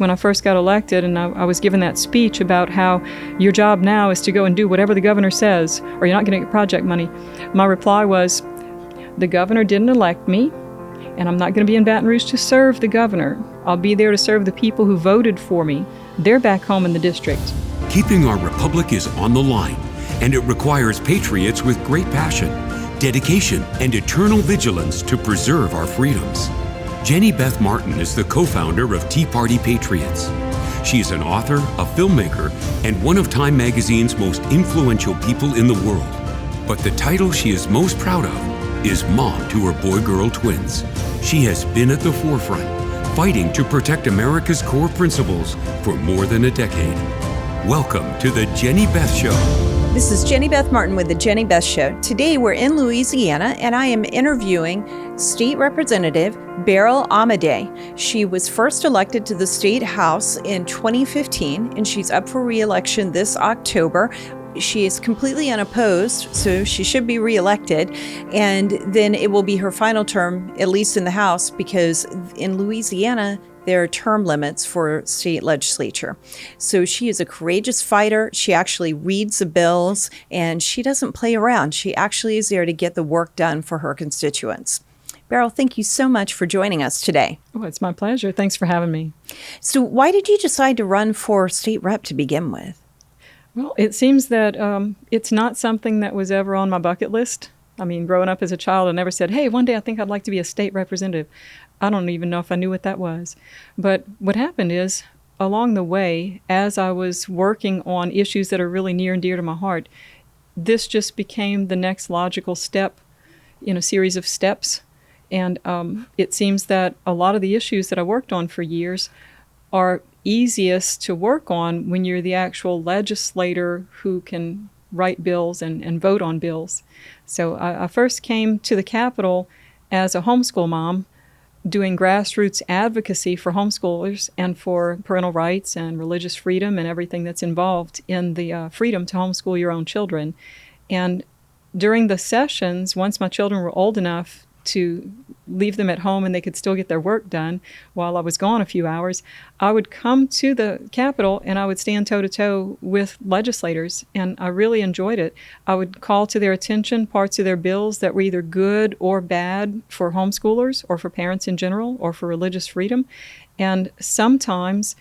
when I first got elected, and I was given that speech about how your job now is to go and do whatever the governor says, or you're not going to get project money. My reply was, the governor didn't elect me, and I'm not going to be in Baton Rouge to serve the governor. I'll be there to serve the people who voted for me. They're back home in the district. Keeping our republic is on the line, and it requires patriots with great passion, dedication, and eternal vigilance to preserve our freedoms. Jenny Beth Martin is the co-founder of Tea Party Patriots. She is an author, a filmmaker, and one of Time Magazine's most influential people in the world. But the title she is most proud of is mom to her boy-girl twins. She has been at the forefront, fighting to protect America's core principles for more than a decade. Welcome to the Jenny Beth Show. This is Jenny Beth Martin with the Jenny Beth Show. Today we're in Louisiana and I am interviewing State Representative Beryl Amedee. She was first elected to the State House in 2015 and she's up for re-election this October. She is completely unopposed, so she should be reelected. And then it will be her final term, at least in the House, because in Louisiana, there are term limits for state legislature. So she is a courageous fighter. She actually reads the bills and she doesn't play around. She actually is there to get the work done for her constituents. Beryl, thank you so much for joining us today. Oh, it's my pleasure. Thanks for having me. So why did you decide to run for state rep to begin with? Well, it seems that it's not something that was ever on my bucket list. I mean, growing up as a child, I never said, hey, one day I think I'd like to be a state representative. I don't even know if I knew what that was. But what happened is, along the way, as I was working on issues that are really near and dear to my heart, this just became the next logical step in a series of steps. And it seems that a lot of the issues that I worked on for years are easiest to work on when you're the actual legislator who can write bills and vote on bills. So I first came to the Capitol as a homeschool mom, doing grassroots advocacy for homeschoolers and for parental rights and religious freedom and everything that's involved in the freedom to homeschool your own children. And during the sessions, once my children were old enough to leave them at home and they could still get their work done while I was gone a few hours, I would come to the Capitol and I would stand toe-to-toe with legislators, and I really enjoyed it. I would call to their attention parts of their bills that were either good or bad for homeschoolers or for parents in general or for religious freedom, and sometimes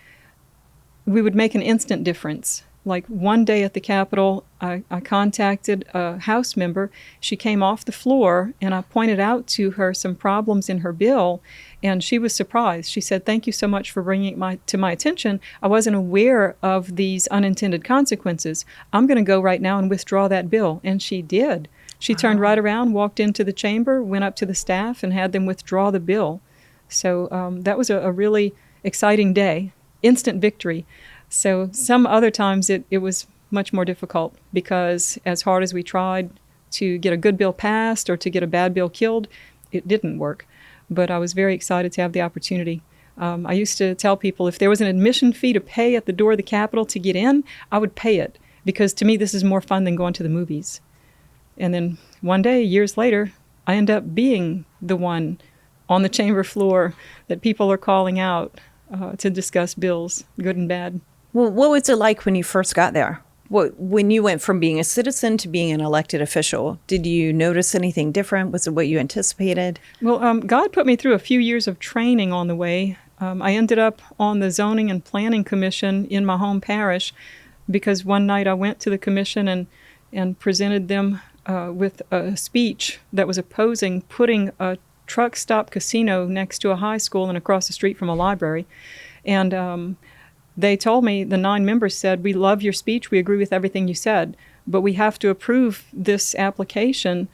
we would make an instant difference. Like one day at the Capitol, I contacted a House member. She came off the floor, and I pointed out to her some problems in her bill, and she was surprised. She said, thank you so much for bringing it to my attention. I wasn't aware of these unintended consequences. I'm going to go right now and withdraw that bill. And she did. She turned right around, walked into the chamber, went up to the staff, and had them withdraw the bill. So that was a really exciting day, instant victory. So some other times it was much more difficult because as hard as we tried to get a good bill passed or to get a bad bill killed, it didn't work. But I was very excited to have the opportunity. I used to tell people if there was an admission fee to pay at the door of the Capitol to get in, I would pay it because to me this is more fun than going to the movies. And then one day, years later, I end up being the one on the chamber floor that people are calling out to discuss bills, good and bad. Well, what was it like when you first got there? When you went from being a citizen to being an elected official, did you notice anything different? Was it what you anticipated? Well, God put me through a few years of training on the way. I ended up on the Zoning and Planning Commission in my home parish because one night I went to the commission and presented them with a speech that was opposing putting a truck stop casino next to a high school and across the street from a library. And they told me, the 9 members said, we love your speech, we agree with everything you said, but we have to approve this application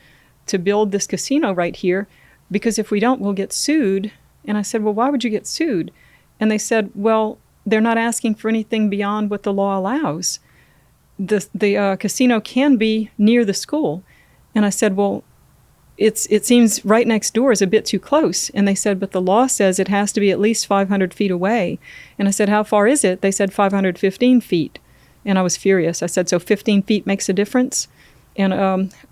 to build this casino right here, because if we don't, we'll get sued. And I said, well, why would you get sued? And they said, well, they're not asking for anything beyond what the law allows. The casino can be near the school. And I said, well, it seems right next door is a bit too close. And they said, but the law says it has to be at least 500 feet away. And I said, how far is it? They said 515 feet. And I was furious. I said, so 15 feet makes a difference? And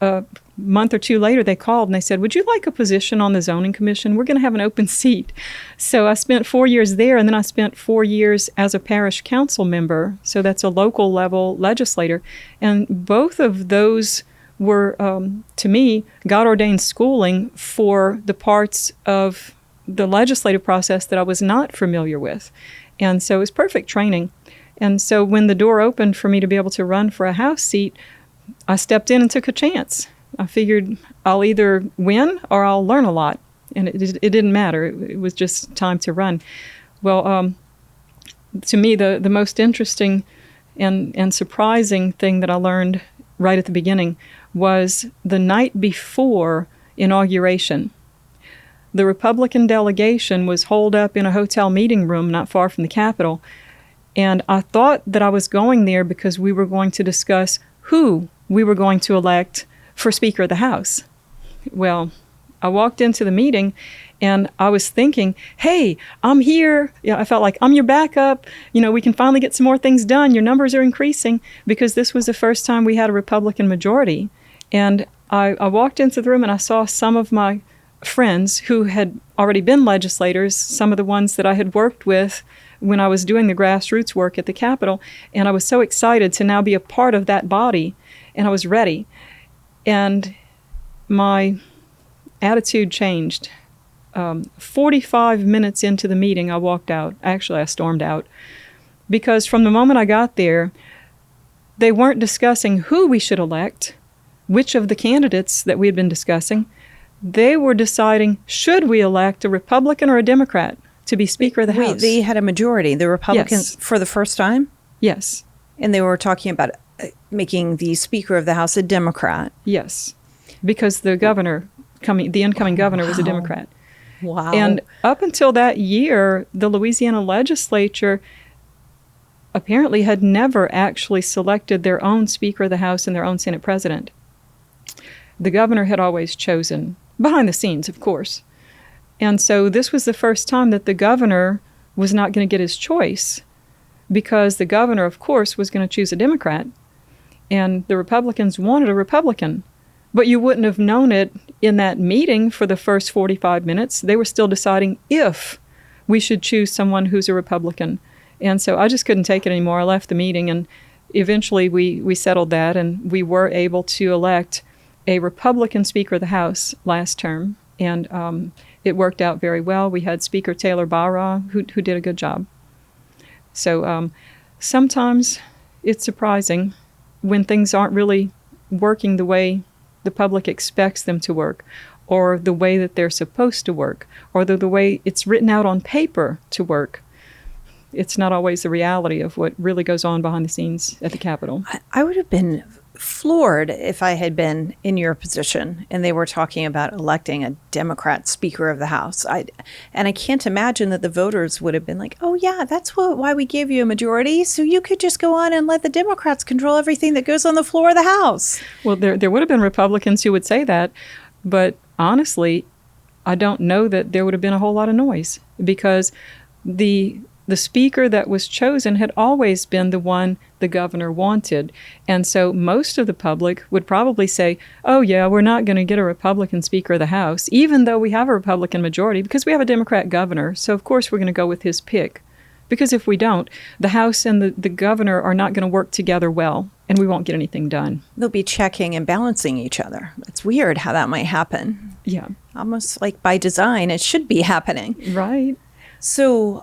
a month or two later, they called and they said, would you like a position on the zoning commission? We're going to have an open seat. So I spent 4 years there, and then I spent 4 years as a parish council member. So that's a local level legislator. And both of those were, to me, God-ordained schooling for the parts of the legislative process that I was not familiar with. And so it was perfect training. And so when the door opened for me to be able to run for a House seat, I stepped in and took a chance. I figured I'll either win or I'll learn a lot. And it didn't matter. It was just time to run. Well, to me, the most interesting and surprising thing that I learned right at the beginning was the night before inauguration. The Republican delegation was holed up in a hotel meeting room not far from the Capitol. And I thought that I was going there because we were going to discuss who we were going to elect for Speaker of the House. Well, I walked into the meeting and I was thinking, hey, I'm here. I felt like I'm your backup. We can finally get some more things done. Your numbers are increasing, because this was the first time we had a Republican majority. And I walked into the room and I saw some of my friends who had already been legislators, some of the ones that I had worked with when I was doing the grassroots work at the Capitol. And I was so excited to now be a part of that body. And I was ready. And my attitude changed. 45 minutes into the meeting, I walked out. Actually, I stormed out. Because from the moment I got there, they weren't discussing who we should elect, which of the candidates that we had been discussing. They were deciding, should we elect a Republican or a Democrat to be Speaker of the House? They had a majority, the Republicans, Yes. for the first time? Yes. And they were talking about making the Speaker of the House a Democrat. Yes. Because the incoming governor was a Democrat. Wow. And up until that year, the Louisiana legislature apparently had never actually selected their own Speaker of the House and their own Senate president. The governor had always chosen, behind the scenes, of course. And so this was the first time that the governor was not going to get his choice, because the governor, of course, was going to choose a Democrat, and the Republicans wanted a Republican. But you wouldn't have known it in that meeting for the first 45 minutes. They were still deciding if we should choose someone who's a Republican. And so I just couldn't take it anymore. I left the meeting, and eventually we settled that, and we were able to elect a Republican Speaker of the House last term. And it worked out very well. We had Speaker Taylor Barra, who did a good job. So sometimes it's surprising when things aren't really working the way the public expects them to work, or the way that they're supposed to work, or the way it's written out on paper to work. It's not always the reality of what really goes on behind the scenes at the Capitol. I would have been floored if I had been in your position and they were talking about electing a Democrat Speaker of the House. And I can't imagine that the voters would have been like, oh yeah, that's why we gave you a majority, so you could just go on and let the Democrats control everything that goes on the floor of the House. Well, there would have been Republicans who would say that, but honestly, I don't know that there would have been a whole lot of noise, because the speaker that was chosen had always been the one the governor wanted. And so most of the public would probably say, oh yeah, we're not going to get a Republican Speaker of the House, even though we have a Republican majority, because we have a Democrat governor. So of course we're going to go with his pick. Because if we don't, the House and the governor are not going to work together well, and we won't get anything done. They'll be checking and balancing each other. It's weird how that might happen. Yeah. Almost like by design, it should be happening. Right. So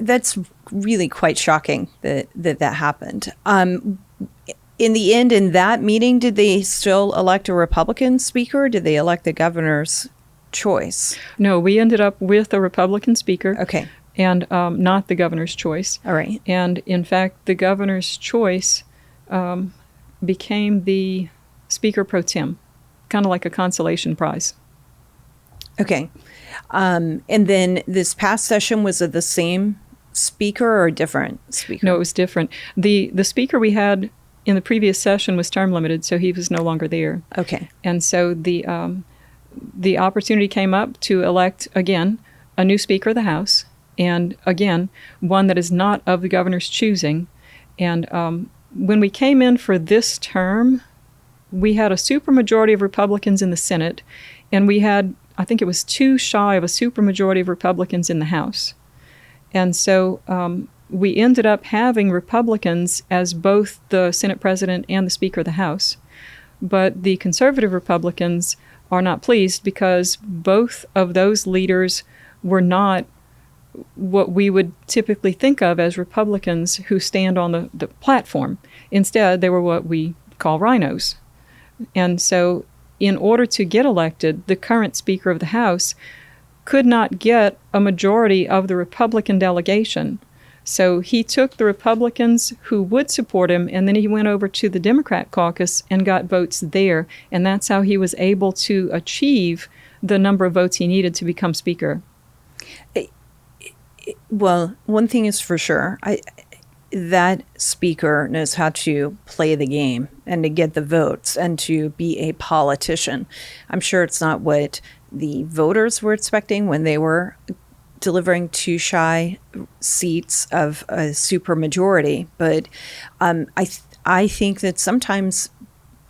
that's really quite shocking that happened. In the end, in that meeting, did they still elect a Republican speaker, or did they elect the governor's choice? No, we ended up with a Republican speaker. Okay. And not the governor's choice. All right. And in fact, the governor's choice became the Speaker pro tem, kind of like a consolation prize. Okay. And then this past session, was it the same speaker or a different speaker? No, it was different. The speaker we had in the previous session was term limited, so he was no longer there. Okay. And so the opportunity came up to elect, again, a new Speaker of the House, and again, one that is not of the governor's choosing. And when we came in for this term, we had a supermajority of Republicans in the Senate, and we had, I think it was 2 shy of a supermajority of Republicans in the House. And so we ended up having Republicans as both the Senate President and the Speaker of the House. But the conservative Republicans are not pleased because both of those leaders were not what we would typically think of as Republicans who stand on the platform. Instead, they were what we call rhinos. And so in order to get elected, the current Speaker of the House could not get a majority of the Republican delegation. So he took the Republicans who would support him, and then he went over to the Democrat caucus and got votes there. And that's how he was able to achieve the number of votes he needed to become Speaker. Well, one thing is for sure, that speaker knows how to play the game and to get the votes and to be a politician. I'm sure it's not what the voters were expecting when they were delivering 2 shy seats of a supermajority. But I think that sometimes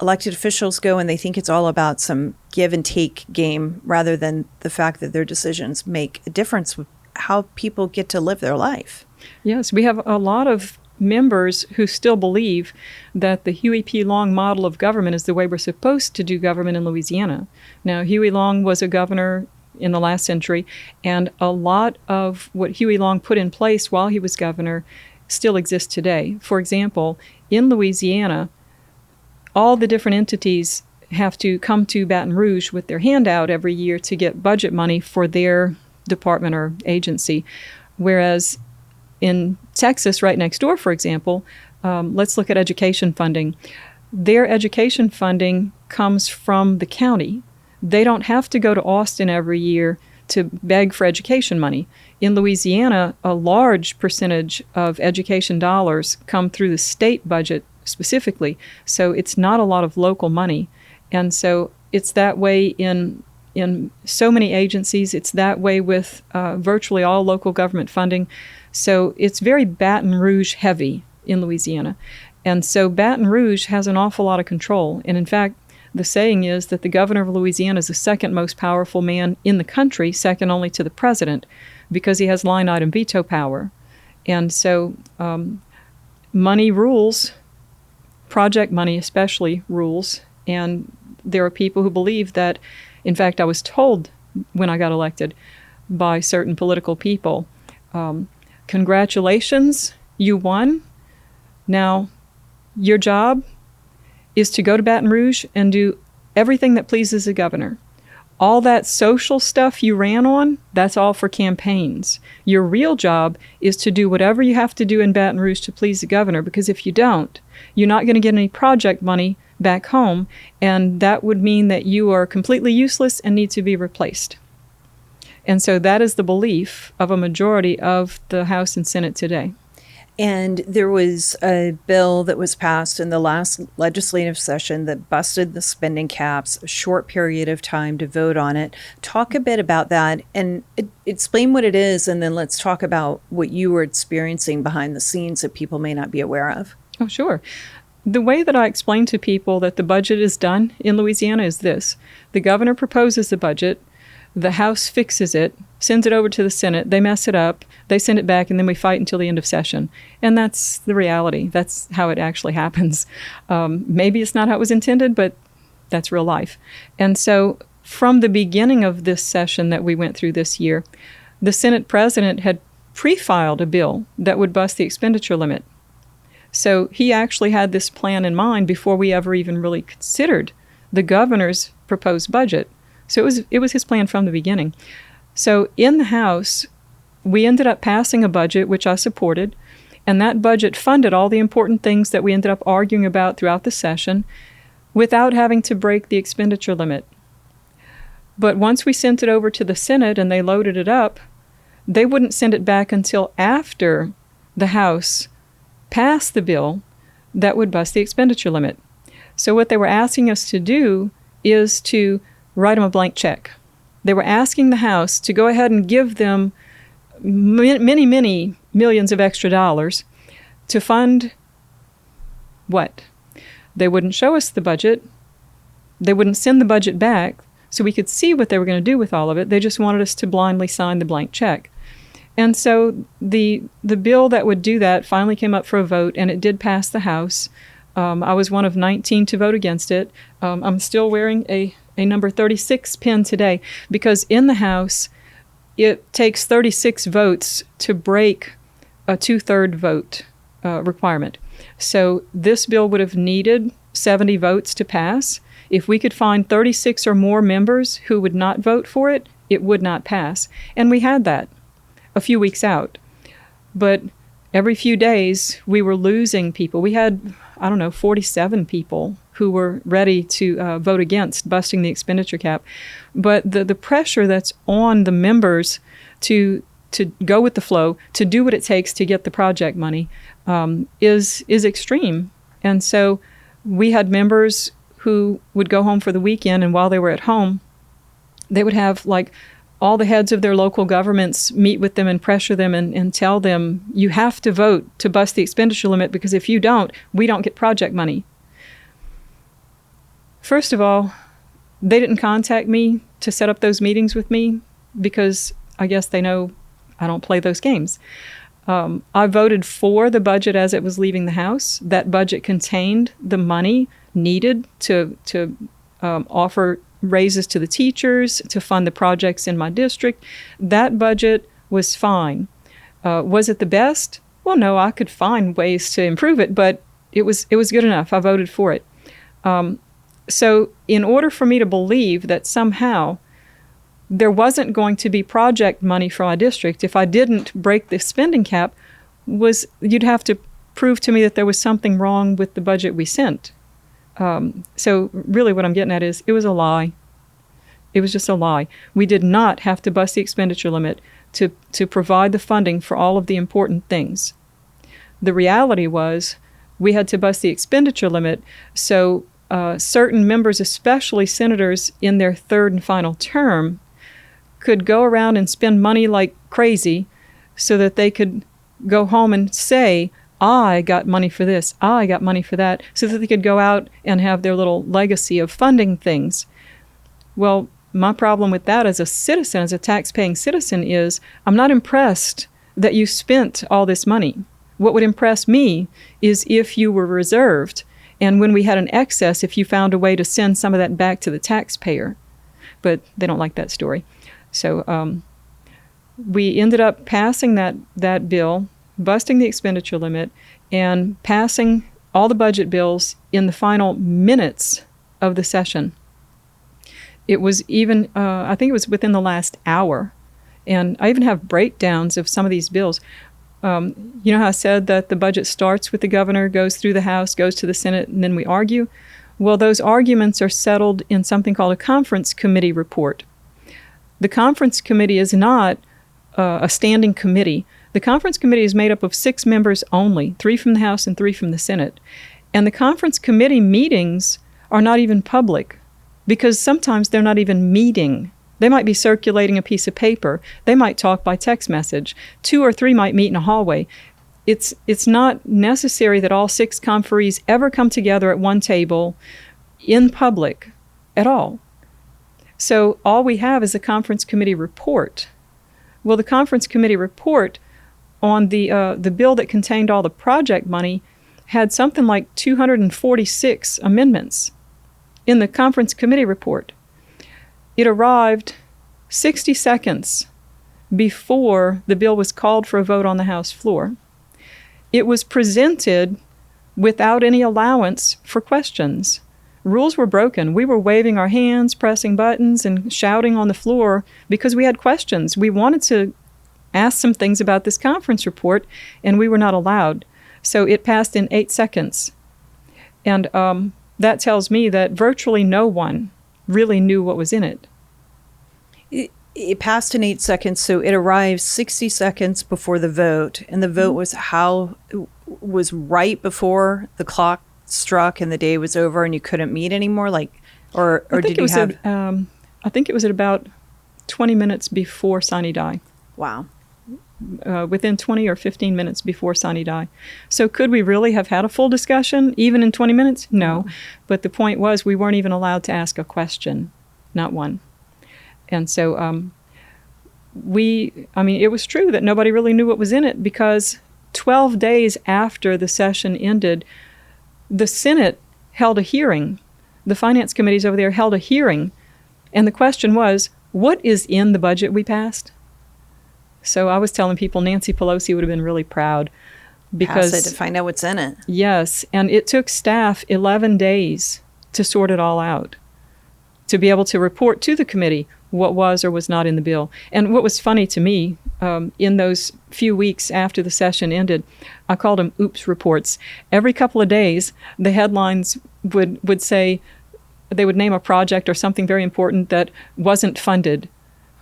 elected officials go and they think it's all about some give and take game rather than the fact that their decisions make a difference with how people get to live their life. Yes, we have a lot of members who still believe that the Huey P. Long model of government is the way we're supposed to do government in Louisiana. Now, Huey Long was a governor in the last century, and a lot of what Huey Long put in place while he was governor still exists today. For example, in Louisiana, all the different entities have to come to Baton Rouge with their handout every year to get budget money for their department or agency. Whereas in Texas, right next door, for example, let's look at education funding. Their education funding comes from the county. They don't have to go to Austin every year to beg for education money. In Louisiana, a large percentage of education dollars come through the state budget specifically. So it's not a lot of local money. And so it's that way in so many agencies. It's that way with virtually all local government funding. So it's very Baton Rouge heavy in Louisiana. And so Baton Rouge has an awful lot of control. And in fact, the saying is that the governor of Louisiana is the second most powerful man in the country, second only to the president, because he has line item veto power. And so money rules, project money especially rules. And there are people who believe that, in fact, I was told when I got elected by certain political people, congratulations, you won. Now, your job is to go to Baton Rouge and do everything that pleases the governor. All that social stuff you ran on, that's all for campaigns. Your real job is to do whatever you have to do in Baton Rouge to please the governor, because if you don't, you're not going to get any project money back home, and that would mean that you are completely useless and need to be replaced. And so that is the belief of a majority of the House and Senate today. And there was a bill that was passed in the last legislative session that busted the spending caps, a short period of time to vote on it. Talk a bit about that and explain what it is, and then let's talk about what you were experiencing behind the scenes that people may not be aware of. Oh, sure. The way that I explain to people that the budget is done in Louisiana is this. The governor proposes the budget, the House fixes it, sends it over to the Senate, they mess it up, they send it back, and then we fight until the end of session. And that's the reality. That's how it actually happens. Maybe it's not how it was intended, but that's real life. And so from the beginning of this session that we went through this year, the Senate president had pre-filed a bill that would bust the expenditure limit. So he actually had this plan in mind before we ever even really considered the governor's proposed budget. So it was his plan from the beginning. So in the House, we ended up passing a budget, which I supported, and that budget funded all the important things that we ended up arguing about throughout the session without having to break the expenditure limit. But once we sent it over to the Senate and they loaded it up, they wouldn't send it back until after the House passed the bill that would bust the expenditure limit. So what they were asking us to do is to write them a blank check. They were asking the House to go ahead and give them many, many millions of extra dollars to fund What? They wouldn't show us the budget. They wouldn't send the budget back so we could see what they were going to do with all of it. They just wanted us to blindly sign the blank check. And so the bill that would do that finally came up for a vote, and it did pass the House. I was one of 19 to vote against it. I'm still wearing a number 36 pin today because in the House, it takes 36 votes to break a 2/3 vote requirement. So this bill would have needed 70 votes to pass. If we could find 36 or more members who would not vote for it, it would not pass. And we had that a few weeks out. But every few days, we were losing people. We had, 47 people who were ready to vote against busting the expenditure cap. But the pressure that's on the members to go with the flow, to do what it takes to get the project money, is extreme. And so we had members who would go home for the weekend, and while they were at home, they would have all the heads of their local governments meet with them and pressure them and tell them, you have to vote to bust the expenditure limit, because if you don't, we don't get project money. First of all, they didn't contact me to set up those meetings with me because I guess they know I don't play those games. I voted for the budget as it was leaving the House. That budget contained the money needed to offer raises to the teachers, to fund the projects in my district. That budget was fine. Was it the best? Well, no, I could find ways to improve it, but it was good enough. I voted for it. So in order for me to believe that somehow there wasn't going to be project money for my district if I didn't break the spending cap, you'd have to prove to me that there was something wrong with the budget we sent. So really what I'm getting at is it was a lie. It was just a lie. We did not have to bust the expenditure limit to provide the funding for all of the important things. The reality was we had to bust the expenditure limit so certain members, especially senators in their third and final term, could go around and spend money like crazy so that they could go home and say, I got money for this, I got money for that, so that they could go out and have their little legacy of funding things. Well, my problem with that as a citizen, as a tax-paying citizen, is I'm not impressed that you spent all this money. What would impress me is if you were reserved, and when we had an excess, if you found a way to send some of that back to the taxpayer. But they don't like that story. So we ended up passing that bill, busting the expenditure limit, and passing all the budget bills in the final minutes of the session. It was even, I think it was within the last hour. And I even have breakdowns of some of these bills. You know how I said that the budget starts with the governor, goes through the House, goes to the Senate, and then we argue? Well, those arguments are settled in something called a conference committee report. The conference committee is not a standing committee. The conference committee is made up of 6 members only, 3 from the House and 3 from the Senate. And the conference committee meetings are not even public because sometimes they're not even meeting. They might be circulating a piece of paper. They might talk by text message. 2 or 3 might meet in a hallway. It's not necessary that all 6 conferees ever come together at one table in public at all. So all we have is a conference committee report. Well, the conference committee report on the bill that contained all the project money had something like 246 amendments in the conference committee report. It arrived 60 seconds before the bill was called for a vote on the House floor. It was presented without any allowance for questions. Rules were broken. We were waving our hands, pressing buttons, and shouting on the floor because we had questions. We wanted to ask some things about this conference report, and we were not allowed. So it passed in 8 seconds. And that tells me that virtually no one really knew what was in it. It passed in 8 seconds, so it arrived 60 seconds before the vote, and the vote was right before the clock struck and the day was over and you couldn't meet anymore, or did you have? I think it was at about 20 minutes before sine die. Wow. within 20 or 15 minutes before sine die. So could we really have had a full discussion even in 20 minutes? No. But the point was we weren't even allowed to ask a question, not one. And so it was true that nobody really knew what was in it, because 12 days after the session ended, the Senate held a hearing. The finance committees over there held a hearing, and the question was, what is in the budget we passed? So I was telling people Nancy Pelosi would have been really proud, because pass it to find out what's in it. Yes, and it took staff 11 days to sort it all out, to be able to report to the committee what was or was not in the bill. And what was funny to me, in those few weeks after the session ended, I called them oops reports. Every couple of days, the headlines would say, they would name a project or something very important that wasn't funded,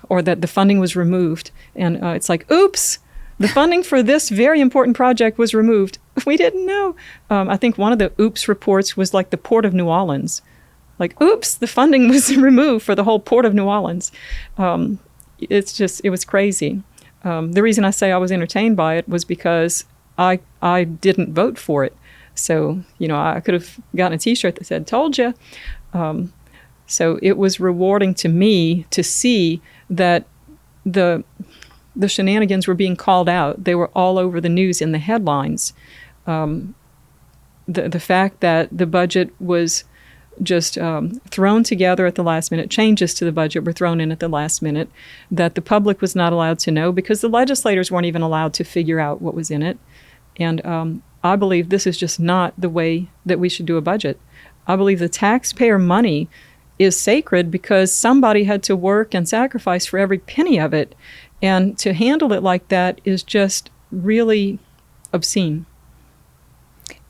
or that the funding was removed. And it's like, oops, the funding for this very important project was removed. We didn't know. I think one of the oops reports was like the Port of New Orleans. Like, oops, the funding was removed for the whole Port of New Orleans. It was crazy. The reason I say I was entertained by it was because I didn't vote for it. So, I could have gotten a T-shirt that said, told you. So it was rewarding to me to see that the shenanigans were being called out. They were all over the news in the headlines. The fact that the budget was just thrown together at the last minute, changes to the budget were thrown in at the last minute, that the public was not allowed to know because the legislators weren't even allowed to figure out what was in it. And I believe this is just not the way that we should do a budget. I believe the taxpayer money is sacred because somebody had to work and sacrifice for every penny of it. And to handle it like that is just really obscene.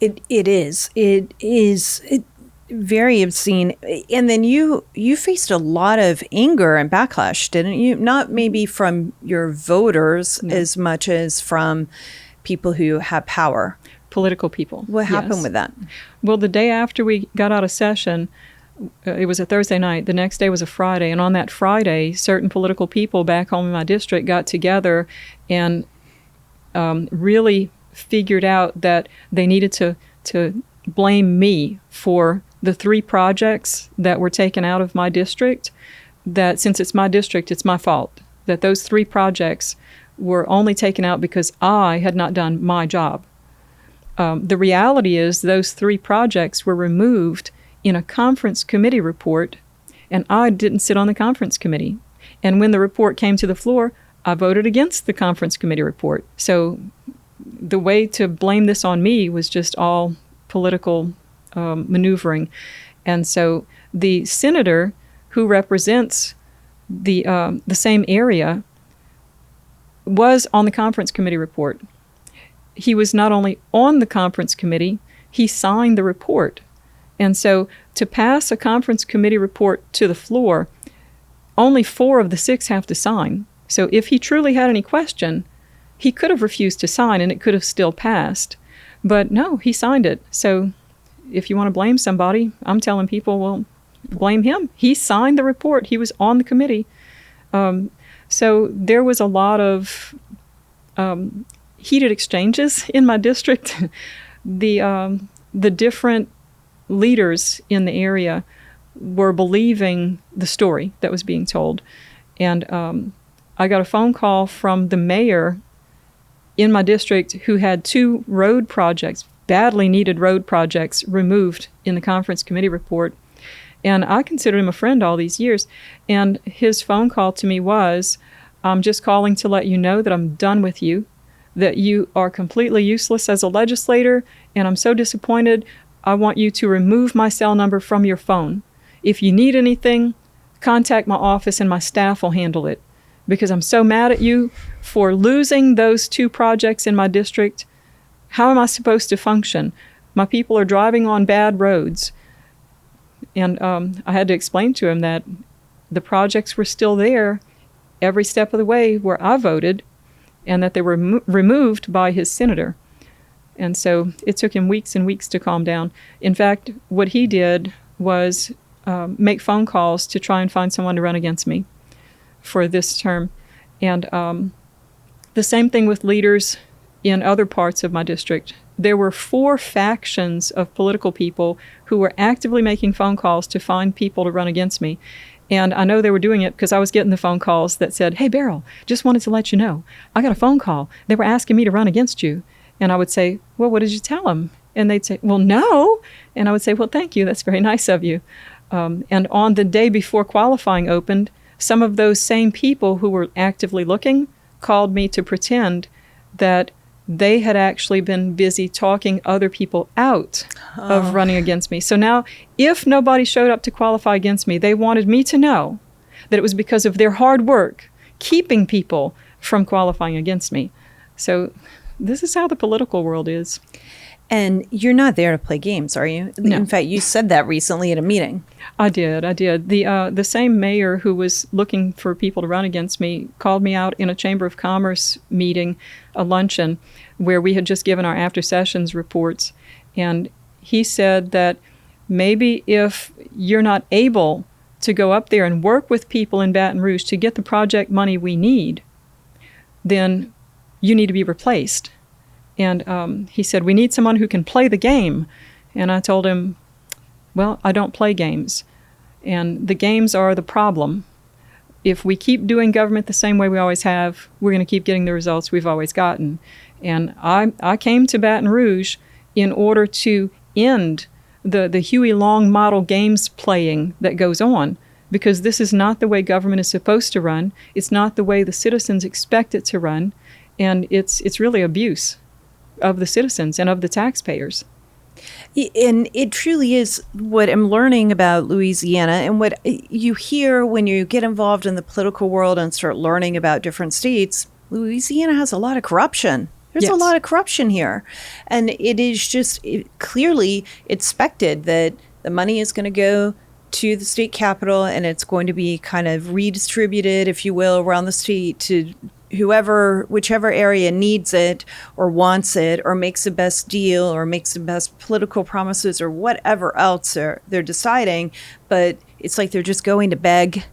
It is very obscene. And then you faced a lot of anger and backlash, didn't you? Not maybe from your voters as much as from people who have power. Political people. What happened with that? Well, the day after we got out of session, it was a Thursday night. The next day was a Friday. And on that Friday, certain political people back home in my district got together and really figured out that they needed to blame me for the 3 projects that were taken out of my district, that since it's my district, it's my fault, that those 3 projects were only taken out because I had not done my job. The reality is those 3 projects were removed in a conference committee report, and I didn't sit on the conference committee. And when the report came to the floor, I voted against the conference committee report. So the way to blame this on me was just all political maneuvering. And so the senator who represents the same area was on the conference committee report. He was not only on the conference committee, he signed the report. And so to pass a conference committee report to the floor, only 4 of the 6 have to sign. So if he truly had any question, he could have refused to sign and it could have still passed. But no, he signed it. So if you want to blame somebody, I'm telling people, well, blame him. He signed the report. He was on the committee. So there was a lot of heated exchanges in my district. The different leaders in the area were believing the story that was being told. And I got a phone call from the mayor in my district who had 2 road projects, badly needed road projects, removed in the conference committee report. And I considered him a friend all these years. And his phone call to me was, I'm just calling to let you know that I'm done with you, that you are completely useless as a legislator, and I'm so disappointed. I want you to remove my cell number from your phone. If you need anything, contact my office and my staff will handle it, because I'm so mad at you for losing those 2 projects in my district. How am I supposed to function? My people are driving on bad roads. And I had to explain to him that the projects were still there every step of the way where I voted, and that they were removed by his senator. And so it took him weeks and weeks to calm down. In fact, what he did was make phone calls to try and find someone to run against me for this term. And The same thing with leaders in other parts of my district. There were 4 factions of political people who were actively making phone calls to find people to run against me. And I know they were doing it because I was getting the phone calls that said, "Hey, Beryl, just wanted to let you know, I got a phone call. They were asking me to run against you." And I would say, "Well, what did you tell them?" And they'd say, "Well, no." And I would say, "Well, thank you. That's very nice of you." And on the day before qualifying opened, some of those same people who were actively looking called me to pretend that they had actually been busy talking other people out of running against me. So now, if nobody showed up to qualify against me, they wanted me to know that it was because of their hard work keeping people from qualifying against me. So this is how the political world is. And you're not there to play games, are you? No. In fact, you said that recently at a meeting. I did. The same mayor who was looking for people to run against me called me out in a Chamber of Commerce meeting, a luncheon, where we had just given our after sessions reports. And he said that maybe if you're not able to go up there and work with people in Baton Rouge to get the project money we need, then you need to be replaced. And he said, "We need someone who can play the game." And I told him, "Well, I don't play games. And the games are the problem. If we keep doing government the same way we always have, we're going to keep getting the results we've always gotten." And I came to Baton Rouge in order to end the Huey Long model games playing that goes on, because this is not the way government is supposed to run. It's not the way the citizens expect it to run. And it's really abuse of the citizens and of the taxpayers. And it truly is what I'm learning about Louisiana, and what you hear when you get involved in the political world and start learning about different states. Louisiana has a lot of corruption. There's Yes. a lot of corruption here. And it is just clearly expected that the money is going to go to the state capitol, and it's going to be kind of redistributed, if you will, around the state to whichever area needs it or wants it or makes the best deal or makes the best political promises or whatever else they're deciding. But it's like they're just going to beg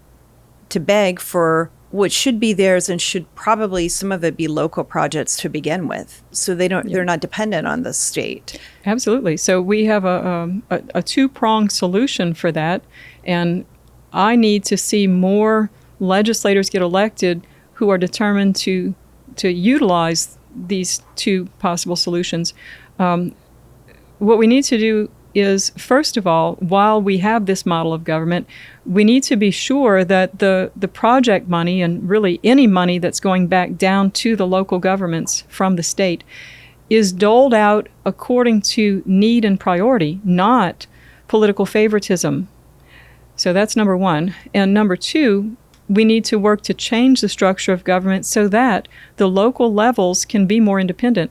for what should be theirs, and should probably some of it be local projects to begin with. So they're not dependent on the state. Absolutely. So we have a two-pronged solution for that. And I need to see more legislators get elected who are determined to utilize these 2 possible solutions. What we need to do is, first of all, while we have this model of government, we need to be sure that the project money, and really any money that's going back down to the local governments from the state, is doled out according to need and priority, not political favoritism. So that's number 1. And number 2, we need to work to change the structure of government so that the local levels can be more independent.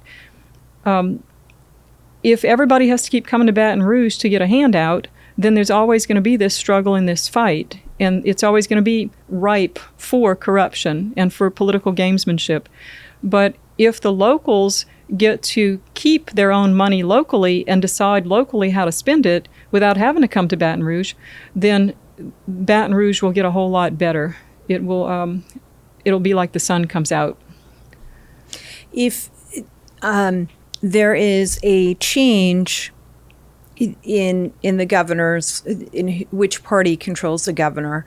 If everybody has to keep coming to Baton Rouge to get a handout, then there's always going to be this struggle and this fight. And it's always going to be ripe for corruption and for political gamesmanship. But if the locals get to keep their own money locally and decide locally how to spend it without having to come to Baton Rouge, then Baton Rouge will get a whole lot better. It'll be like the sun comes out. If there is a change in the governors, in which party controls the governor,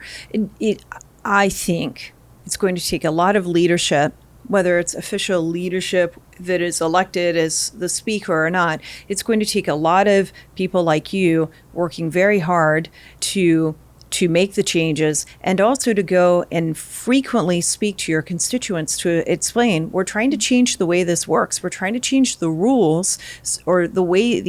I think it's going to take a lot of leadership, whether it's official leadership that is elected as the speaker or not. It's going to take a lot of people like you working very hard to make the changes, and also to go and frequently speak to your constituents to explain, we're trying to change the way this works. We're trying to change the rules or the way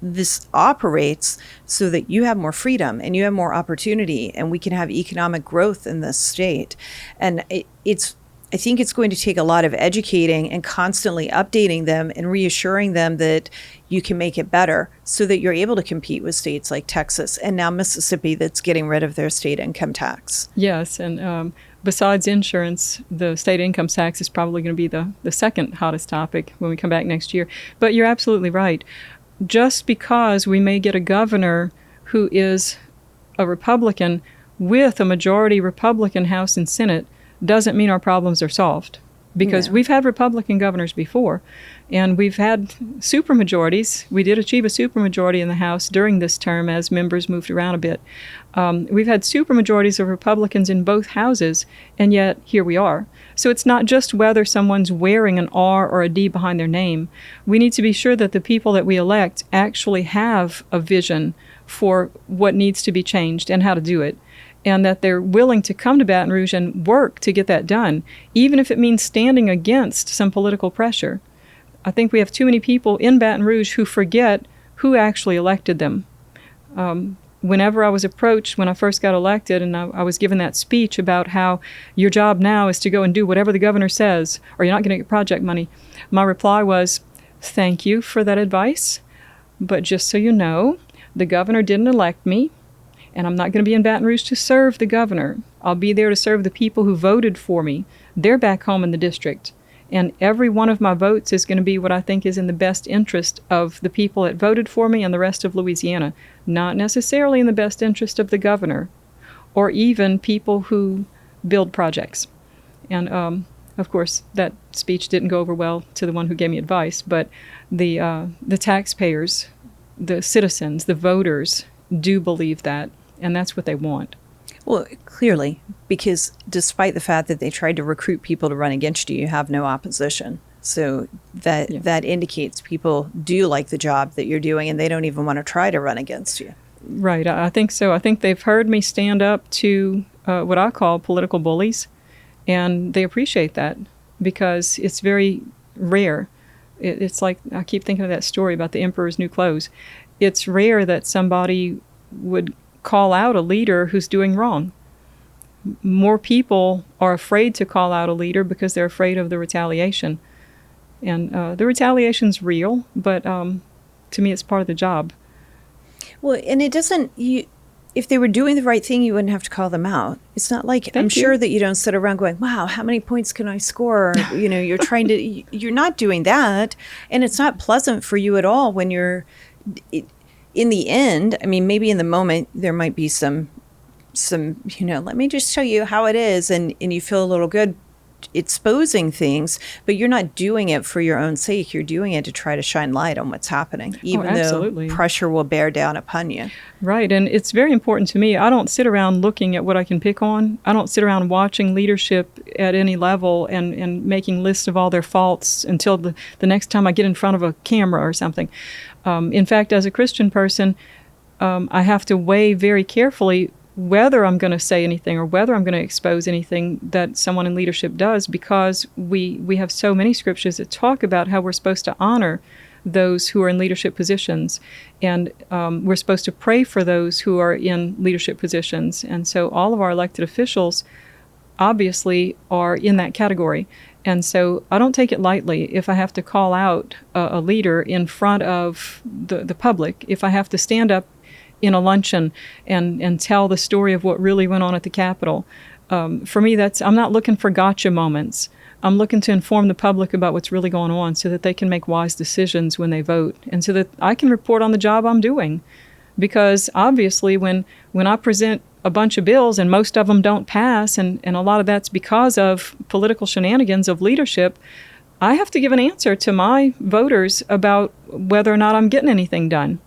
this operates so that you have more freedom and you have more opportunity, and we can have economic growth in this state. And I think it's going to take a lot of educating and constantly updating them and reassuring them that you can make it better so that you're able to compete with states like Texas and now Mississippi that's getting rid of their state income tax. Yes, and besides insurance, the state income tax is probably going to be the second hottest topic when we come back next year. But you're absolutely right. Just because we may get a governor who is a Republican with a majority Republican House and Senate doesn't mean our problems are solved, because we've had Republican governors before, and we've had supermajorities. We did achieve a supermajority in the House during this term as members moved around a bit. We've had supermajorities of Republicans in both houses, and yet here we are. So it's not just whether someone's wearing an R or a D behind their name. We need to be sure that the people that we elect actually have a vision for what needs to be changed and how to do it, and that they're willing to come to Baton Rouge and work to get that done, even if it means standing against some political pressure. I think we have too many people in Baton Rouge who forget who actually elected them. Whenever I was approached when I first got elected, and I was given that speech about how your job now is to go and do whatever the governor says, or you're not going to get project money, my reply was, thank you for that advice, but just so you know, the governor didn't elect me, and I'm not going to be in Baton Rouge to serve the governor. I'll be there to serve the people who voted for me. They're back home in the district. And every one of my votes is going to be what I think is in the best interest of the people that voted for me and the rest of Louisiana, not necessarily in the best interest of the governor or even people who build projects. And of course, that speech didn't go over well to the one who gave me advice, but the taxpayers, the citizens, the voters do believe that, and that's what they want. Well, clearly, because despite the fact that they tried to recruit people to run against you, you have no opposition. So that indicates people do like the job that you're doing, and they don't even want to try to run against you. Right, I think so. I think they've heard me stand up to what I call political bullies, and they appreciate that because it's very rare. It's like, I keep thinking of that story about the emperor's new clothes. It's rare that somebody would call out a leader who's doing wrong. More people are afraid to call out a leader because they're afraid of the retaliation. And the retaliation's real, but to me it's part of the job. Well, and it doesn't, if they were doing the right thing, you wouldn't have to call them out. It's not like, I'm sure that you don't sit around going, wow, how many points can I score? You're trying to, you're not doing that. And it's not pleasant for you at all when you're, in the end, I mean, maybe in the moment there might be some, let me just show you how it is. And you feel a little good exposing things, but you're not doing it for your own sake. You're doing it to try to shine light on what's happening, even though pressure will bear down upon you. Right. And it's very important to me. I don't sit around looking at what I can pick on. I don't sit around watching leadership at any level and making lists of all their faults until the next time I get in front of a camera or something. In fact, as a Christian person, I have to weigh very carefully whether I'm going to say anything or whether I'm going to expose anything that someone in leadership does, because we have so many scriptures that talk about how we're supposed to honor those who are in leadership positions, and we're supposed to pray for those who are in leadership positions. And so all of our elected officials obviously are in that category. And so I don't take it lightly if I have to call out a leader in front of the public, if I have to stand up in a luncheon and tell the story of what really went on at the Capitol. For me, I'm not looking for gotcha moments. I'm looking to inform the public about what's really going on so that they can make wise decisions when they vote, and so that I can report on the job I'm doing. Because obviously when I present a bunch of bills and most of them don't pass, and a lot of that's because of political shenanigans of leadership, I have to give an answer to my voters about whether or not I'm getting anything done.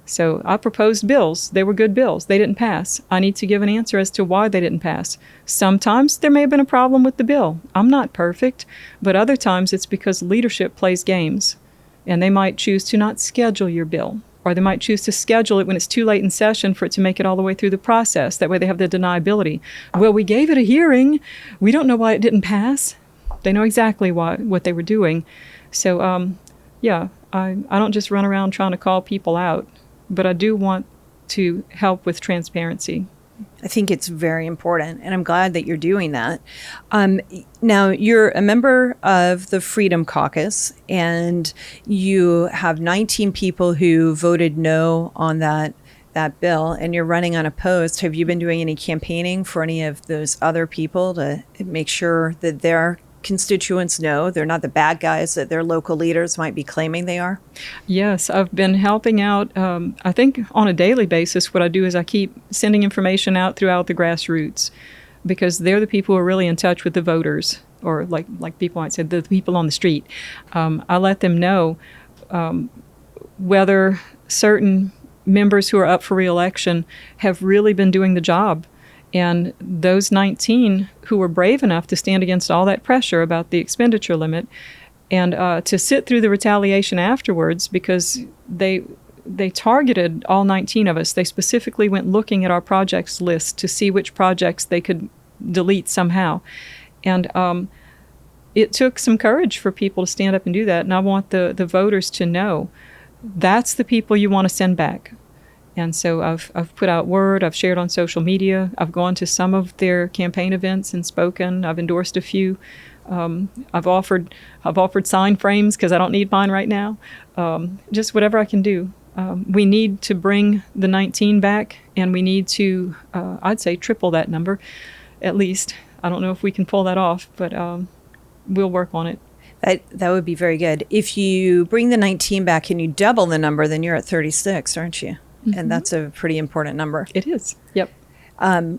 So I proposed bills. They were good bills. They didn't pass. I need to give an answer as to why they didn't pass. Sometimes there may have been a problem with the bill. I'm not perfect, but other times it's because leadership plays games, and they might choose to not schedule your bill, or they might choose to schedule it when it's too late in session for it to make it all the way through the process. That way they have the deniability. Well, we gave it a hearing. We don't know why it didn't pass. They know exactly what they were doing. So, I don't just run around trying to call people out, but I do want to help with transparency. I think it's very important, and I'm glad that you're doing that. Now, you're a member of the Freedom Caucus, and you have 19 people who voted no on that bill, and you're running unopposed. Have you been doing any campaigning for any of those other people to make sure that their constituents know they're not the bad guys that their local leaders might be claiming they are? Yes, I've been helping out, I think on a daily basis. What I do is I keep sending information out throughout the grassroots, because they're the people who are really in touch with the voters. or like people might say, the people on the street. I let them know whether certain members who are up for re-election have really been doing the job. And those 19 who were brave enough to stand against all that pressure about the expenditure limit and to sit through the retaliation afterwards, because they targeted all 19 of us. They specifically went looking at our projects list to see which projects they could delete somehow. And it took some courage for people to stand up and do that. And I want the voters to know that's the people you want to send back. And so I've put out word, I've shared on social media, I've gone to some of their campaign events and spoken, I've endorsed a few. I've offered sign frames because I don't need mine right now. Just whatever I can do. We need to bring the 19 back, and we need to, I'd say, triple that number, at least. I don't know if we can pull that off, but we'll work on it. That would be very good. If you bring the 19 back and you double the number, then you're at 36, aren't you? Mm-hmm. And that's a pretty important number. It is. Yep.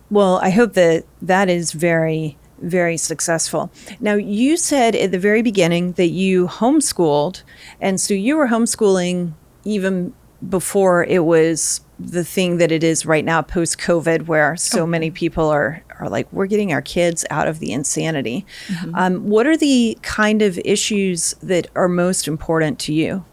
Well, I hope that is very, very successful. Now, you said at the very beginning that you homeschooled, and so you were homeschooling even before it was the thing that it is right now, post-COVID, where so many people are like, we're getting our kids out of the insanity. Mm-hmm. What are the kind of issues that are most important to you?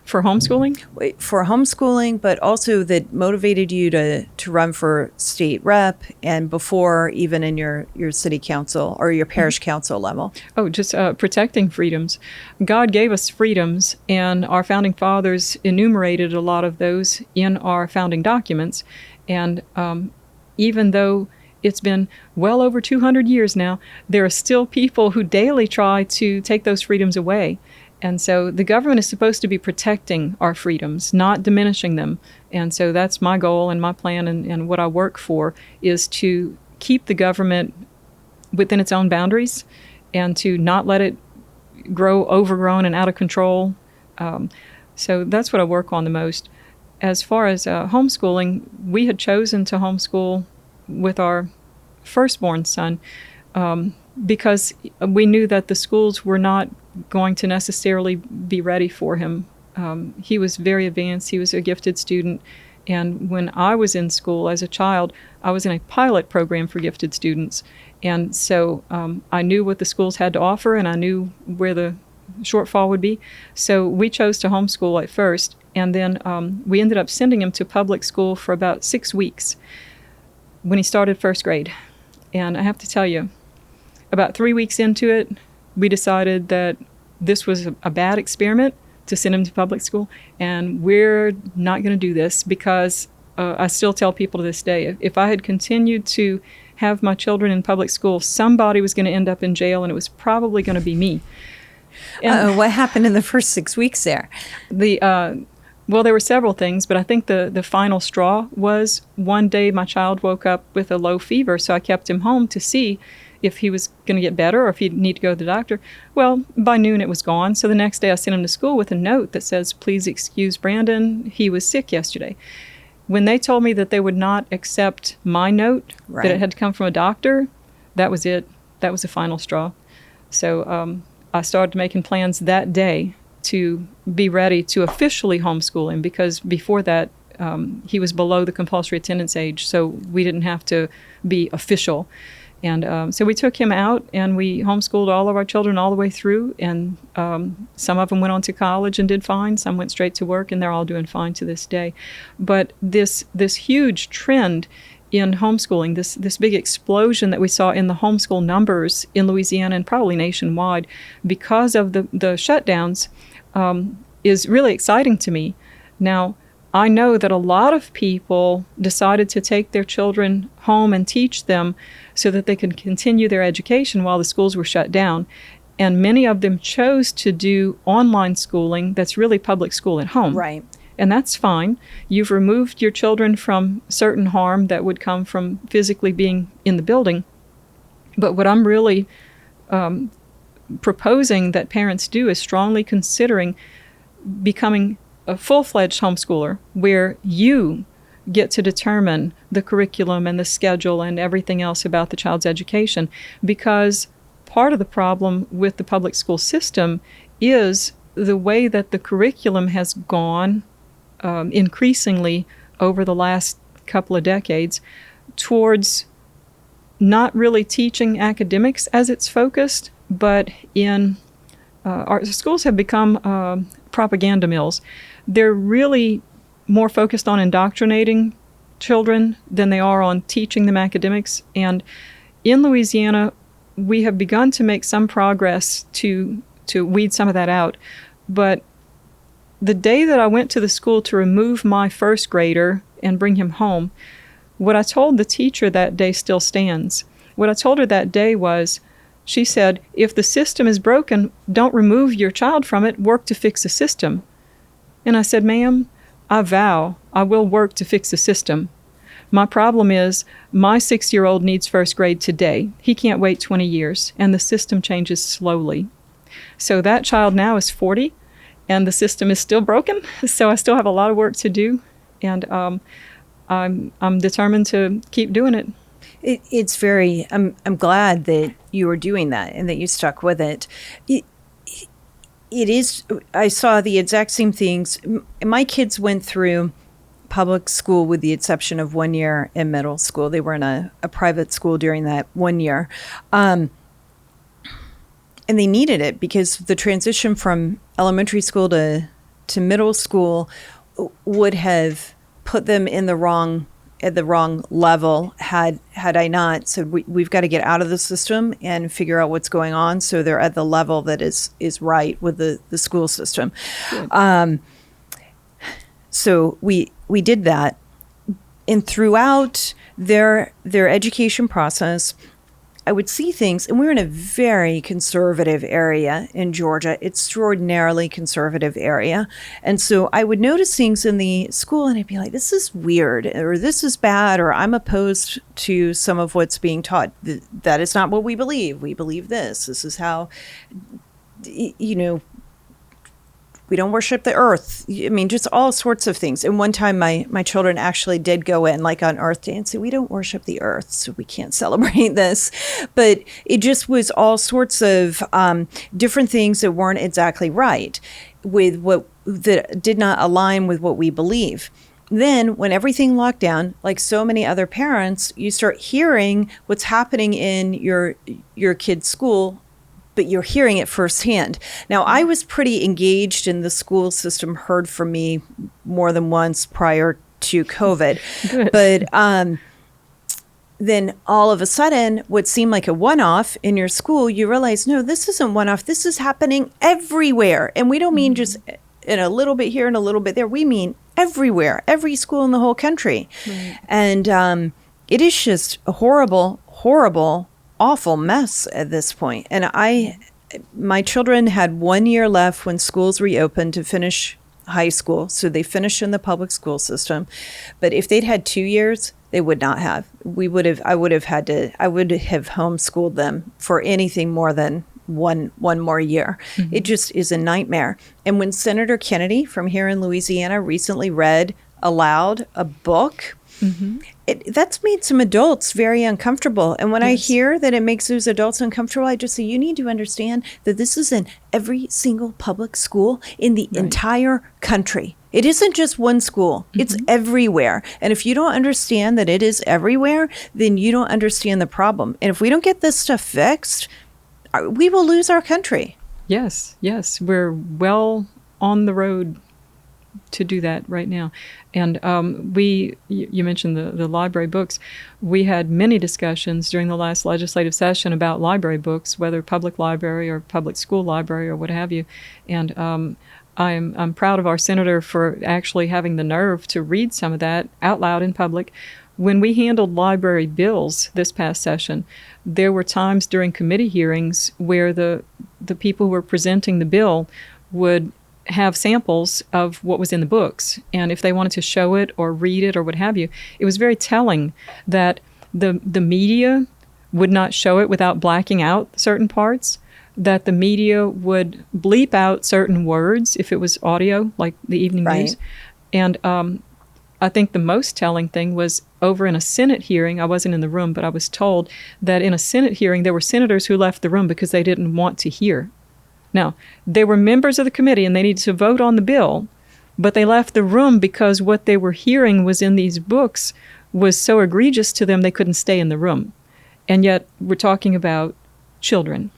For homeschooling? For homeschooling, but also that motivated you to run for state rep and before even in your city council or your parish council level. Oh, just protecting freedoms. God gave us freedoms, and our founding fathers enumerated a lot of those in our founding documents. And even though it's been well over 200 years now, there are still people who daily try to take those freedoms away. And so the government is supposed to be protecting our freedoms, not diminishing them. And so that's my goal and my plan, and what I work for is to keep the government within its own boundaries and to not let it grow overgrown and out of control. So that's what I work on the most. As far as homeschooling, we had chosen to homeschool with our firstborn son because we knew that the schools were not going to necessarily be ready for him. He was very advanced. He was a gifted student. And when I was in school as a child, I was in a pilot program for gifted students. And so I knew what the schools had to offer, and I knew where the shortfall would be. So we chose to homeschool at first. And then we ended up sending him to public school for about 6 weeks when he started first grade. And I have to tell you, about 3 weeks into it, we decided that this was a bad experiment to send him to public school, and we're not going to do this because I still tell people to this day, if I had continued to have my children in public school, somebody was going to end up in jail, and it was probably going to be me. And what happened in the first 6 weeks there? Well, there were several things, but I think the final straw was one day my child woke up with a low fever, so I kept him home to see if he was going to get better or if he'd need to go to the doctor. Well, by noon it was gone. So the next day I sent him to school with a note that says, "Please excuse Brandon. He was sick yesterday." When they told me that they would not accept my note, that it had to come from a doctor, that was it. That was the final straw. So I started making plans that day to be ready to officially homeschool him, because before that he was below the compulsory attendance age, so we didn't have to be official. And so we took him out and we homeschooled all of our children all the way through. And some of them went on to college and did fine. Some went straight to work, and they're all doing fine to this day. But this huge trend in homeschooling, this big explosion that we saw in the homeschool numbers in Louisiana and probably nationwide because of the shutdowns is really exciting to me. Now, I know that a lot of people decided to take their children home and teach them so that they could continue their education while the schools were shut down. And many of them chose to do online schooling that's really public school at home. Right. And that's fine. You've removed your children from certain harm that would come from physically being in the building. But what I'm really proposing that parents do is strongly considering becoming a full-fledged homeschooler where you get to determine the curriculum and the schedule and everything else about the child's education, because part of the problem with the public school system is the way that the curriculum has gone increasingly over the last couple of decades towards not really teaching academics as it's focused, but in our schools have become propaganda mills. They're really more focused on indoctrinating children than they are on teaching them academics. And in Louisiana, we have begun to make some progress to weed some of that out. But the day that I went to the school to remove my first grader and bring him home, what I told the teacher that day still stands. What I told her that day was, she said, if the system is broken, don't remove your child from it, work to fix the system. And I said, ma'am, I vow I will work to fix the system. My problem is my 6-year-old needs first grade today. He can't wait 20 years, and the system changes slowly. So that child now is 40, and the system is still broken, so I still have a lot of work to do, and I'm determined to keep doing it. It's very, I'm glad that you were doing that and that you stuck with it. It is, I saw the exact same things. My kids went through public school with the exception of 1 year in middle school. They were in a private school during that 1 year. And they needed it because the transition from elementary school to middle school would have put them in the wrong level had I not said we've got to get out of the system and figure out what's going on so they're at the level that is right with the school system. So we did that, and throughout their education process, I would see things, and we're in a very conservative area in Georgia, extraordinarily conservative area. And so I would notice things in the school and I'd be like, this is weird, or this is bad, or I'm opposed to some of what's being taught. That is not what we believe. We believe this. This is how, we don't worship the earth. I mean, just all sorts of things. And one time my children actually did go in like on Earth Day and say, we don't worship the earth, so we can't celebrate this. But it just was all sorts of different things that weren't exactly right with that did not align with what we believe. Then when everything locked down, like so many other parents, you start hearing what's happening in your kid's school, but you're hearing it firsthand. Now, I was pretty engaged in the school system, heard from me more than once prior to COVID. Good. But then all of a sudden, what seemed like a one-off in your school, you realize, no, this isn't one-off. This is happening everywhere. And we don't mean just in a little bit here and a little bit there. We mean everywhere, every school in the whole country. Right. And it is just a horrible, horrible, awful mess at this point. And my children had 1 year left when schools reopened to finish high school. So they finished in the public school system. But if they'd had 2 years, they would not have. I would have homeschooled them for anything more than one more year. Mm-hmm. It just is a nightmare. And when Senator Kennedy from here in Louisiana recently read aloud a book, mm-hmm. That's made some adults very uncomfortable. And when I hear that it makes those adults uncomfortable, I just say, you need to understand that this is in every single public school in the entire country. It isn't just one school. Mm-hmm. It's everywhere. And if you don't understand that it is everywhere, then you don't understand the problem. And if we don't get this stuff fixed, we will lose our country. Yes. We're well on the road to do that right now. And you mentioned the library books. We had many discussions during the last legislative session about library books, whether public library or public school library or what have you. And I'm proud of our senator for actually having the nerve to read some of that out loud in public. When we handled library bills this past session, there were times during committee hearings where the people who were presenting the bill would have samples of what was in the books. And if they wanted to show it or read it or what have you, it was very telling that the media would not show it without blacking out certain parts, that the media would bleep out certain words if it was audio, like the evening news. And I think the most telling thing was over in a Senate hearing. I wasn't in the room, but I was told that in a Senate hearing, there were senators who left the room because they didn't want to hear. Now, they were members of the committee and they needed to vote on the bill, but they left the room because what they were hearing was in these books was so egregious to them they couldn't stay in the room. And yet we're talking about children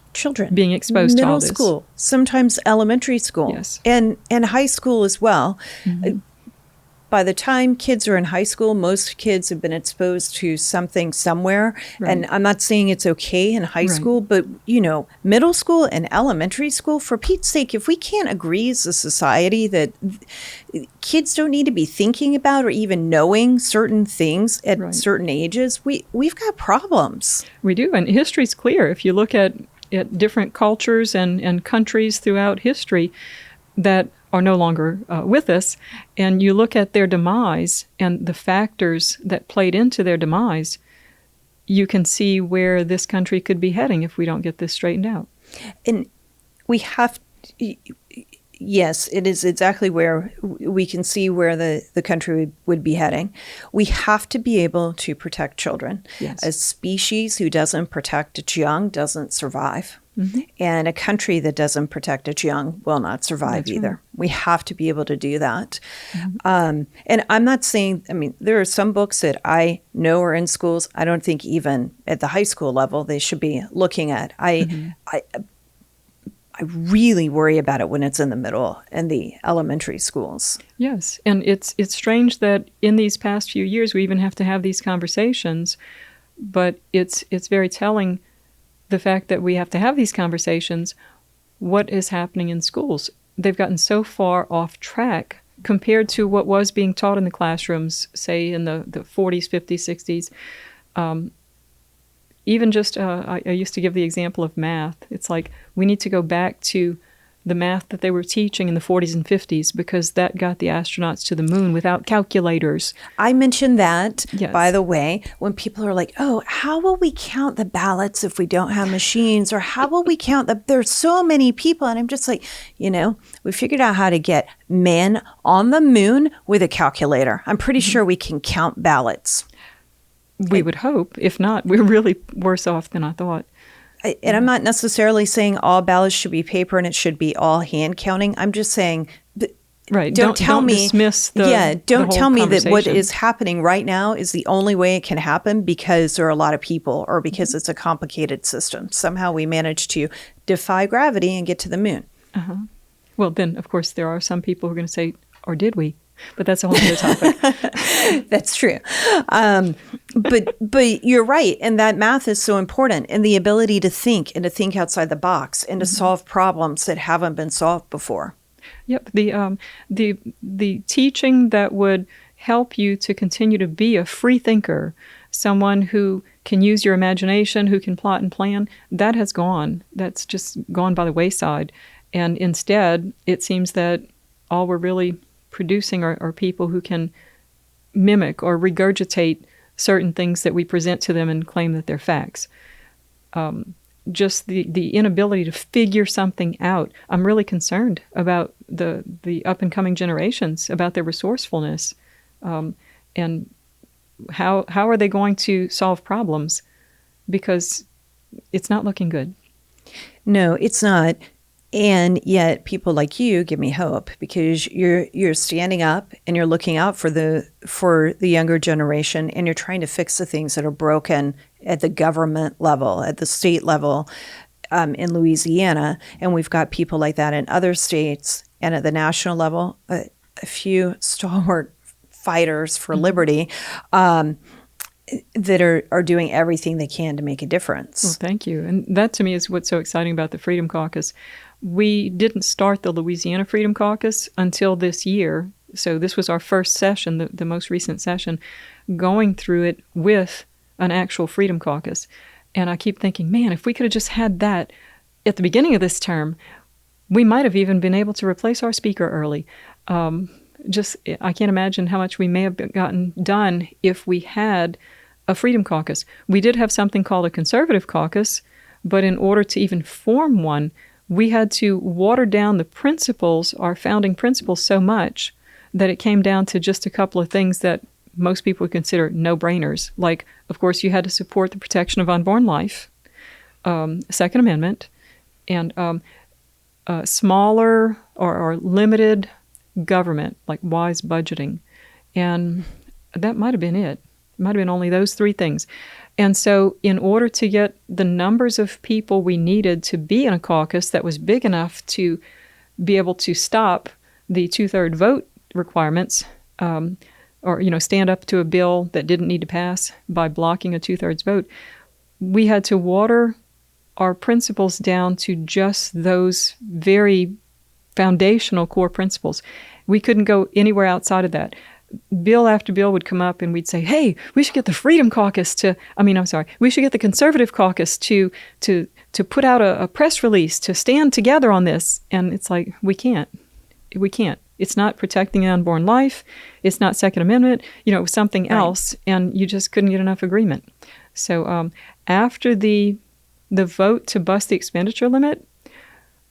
being exposed to all this. Middle school, sometimes elementary school, yes, and high school as well. By the time kids are in high school, most kids have been exposed to something somewhere. Right. And I'm not saying it's okay in high school, but, middle school and elementary school, for Pete's sake, if we can't agree as a society that kids don't need to be thinking about or even knowing certain things at certain ages, we've got problems. We do. And history's clear. If you look at different cultures and countries throughout history that are no longer with us, and you look at their demise and the factors that played into their demise, you can see where this country could be heading if we don't get this straightened out. And we have yes, it is exactly where we can see where the country would be heading. We have to be able to protect children. Yes. A species who doesn't protect its young doesn't survive. And a country that doesn't protect its young will not survive either. Right. We have to be able to do that. And I'm not saying, there are some books that I know are in schools. I don't think even at the high school level they should be looking at. I really worry about it when it's in the middle and the elementary schools. Yes, and it's strange that in these past few years we even have to have these conversations, but it's very telling the fact that we have to have these conversations. What is happening in schools? They've gotten so far off track compared to what was being taught in the classrooms, say in the 40s, 50s, 60s. Even just, I used to give the example of math. It's like we need to go back to the math that they were teaching in the 40s and 50s because that got the astronauts to the moon without calculators. I mentioned that, yes, by the way, when people are like, oh, how will we count the ballots if we don't have machines? Or how will we count there's so many people? And I'm just like, we figured out how to get men on the moon with a calculator. I'm pretty sure we can count ballots. We would hope. If not, we're really worse off than I thought. And I'm not necessarily saying all ballots should be paper and it should be all hand counting. I'm just saying, don't tell me dismiss don't tell me that what is happening right now is the only way it can happen because there are a lot of people or because it's a complicated system. Somehow we managed to defy gravity and get to the moon. Well, then, of course, there are some people who are going to say, or did we? But that's a whole other topic. That's true. But you're right. And that math is so important. And the ability to think and to think outside the box and to solve problems that haven't been solved before. Yep. The teaching that would help you to continue to be a free thinker, someone who can use your imagination, who can plot and plan, that has gone. That's just gone by the wayside. And instead, it seems that all we're really producing are people who can mimic or regurgitate certain things that we present to them and claim that they're facts. Just the inability to figure something out. I'm really concerned about the up-and-coming generations, about their resourcefulness, and how are they going to solve problems, because it's not looking good. No, it's not. And yet people like you give me hope because you're standing up and you're looking out for the younger generation, and you're trying to fix the things that are broken at the government level, at the state level, in Louisiana. And we've got people like that in other states, and at the national level, a few stalwart fighters for liberty that are doing everything they can to make a difference. Well, thank you. And that to me is what's so exciting about the Freedom Caucus. We didn't start the Louisiana Freedom Caucus until this year. So this was our first session, the most recent session, going through it with an actual Freedom Caucus. And I keep thinking, man, if we could have just had that at the beginning of this term, we might have even been able to replace our speaker early. I can't imagine how much we may have gotten done if we had a Freedom Caucus. We did have something called a Conservative Caucus, but in order to even form one, we had to water down the principles, our founding principles, so much that it came down to just a couple of things that most people would consider no-brainers. Like, of course, you had to support the protection of unborn life, Second Amendment, and smaller or limited government, like wise budgeting. And that might have been it. It might have been only those three things. And so in order to get the numbers of people we needed to be in a caucus that was big enough to be able to stop the two-third vote requirements, or stand up to a bill that didn't need to pass by blocking a two-thirds vote, we had to water our principles down to just those very foundational core principles. We couldn't go anywhere outside of that. Bill after bill would come up and we'd say, hey, we should get the Freedom Caucus we should get the Conservative Caucus to put out a press release to stand together on this. And it's like, we can't. It's not protecting unborn life. It's not Second Amendment. It was something else, and you just couldn't get enough agreement. So after the vote to bust the expenditure limit,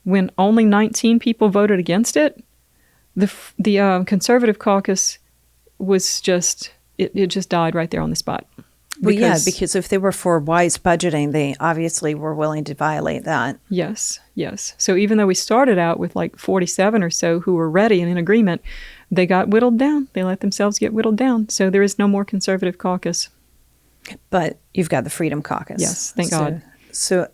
when only 19 people voted against it, the Conservative Caucus was just died right there on the spot. Because if they were for wise budgeting, they obviously were willing to violate that. Yes. So even though we started out with like 47 or so who were ready and in agreement, they got whittled down. They let themselves get whittled down. So there is no more Conservative Caucus. But you've got the Freedom Caucus. Yes, thank God. So,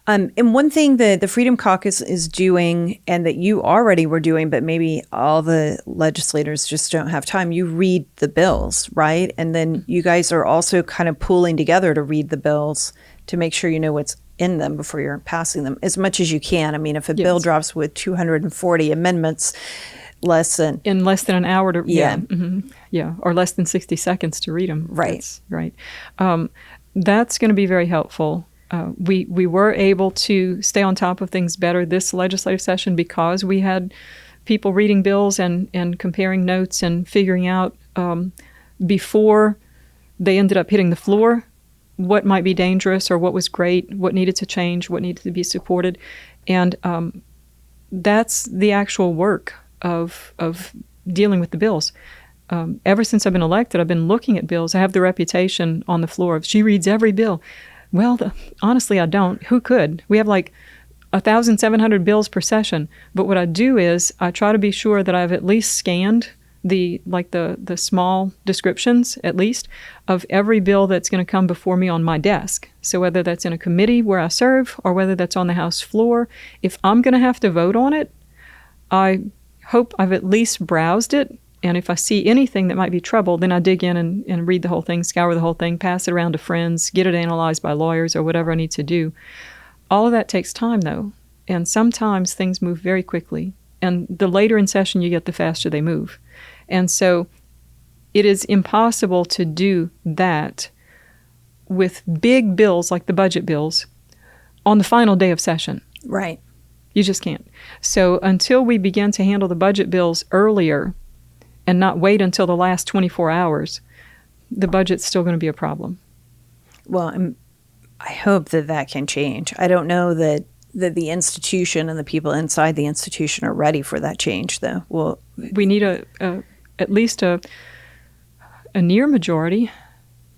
and one thing that the Freedom Caucus is doing, and that you already were doing, but maybe all the legislators just don't have time, you read the bills, right? And then you guys are also kind of pooling together to read the bills to make sure you know what's in them before you're passing them as much as you can. I mean, if a bill drops with 240 amendments, in less than an hour to or less than 60 seconds to read them. Right. That's right. That's going to be very helpful. We were able to stay on top of things better this legislative session because we had people reading bills and comparing notes and figuring out before they ended up hitting the floor what might be dangerous or what was great, what needed to change, what needed to be supported. And that's the actual work of dealing with the bills. Ever since I've been elected, I've been looking at bills. I have the reputation on the floor of she reads every bill. Well, honestly, I don't. Who could? We have like 1,700 bills per session. But what I do is I try to be sure that I've at least scanned the small descriptions, at least, of every bill that's going to come before me on my desk. So whether that's in a committee where I serve or whether that's on the House floor, if I'm going to have to vote on it, I hope I've at least browsed it. And if I see anything that might be trouble, then I dig in and read the whole thing, scour the whole thing, pass it around to friends, get it analyzed by lawyers or whatever I need to do. All of that takes time, though. And sometimes things move very quickly. And the later in session you get, the faster they move. And so it is impossible to do that with big bills like the budget bills on the final day of session. Right. You just can't. So until we begin to handle the budget bills earlier and not wait until the last 24 hours, the budget's still going to be a problem. Well, I hope that can change. I don't know that the institution and the people inside the institution are ready for that change, though. Well, we need at least a near majority,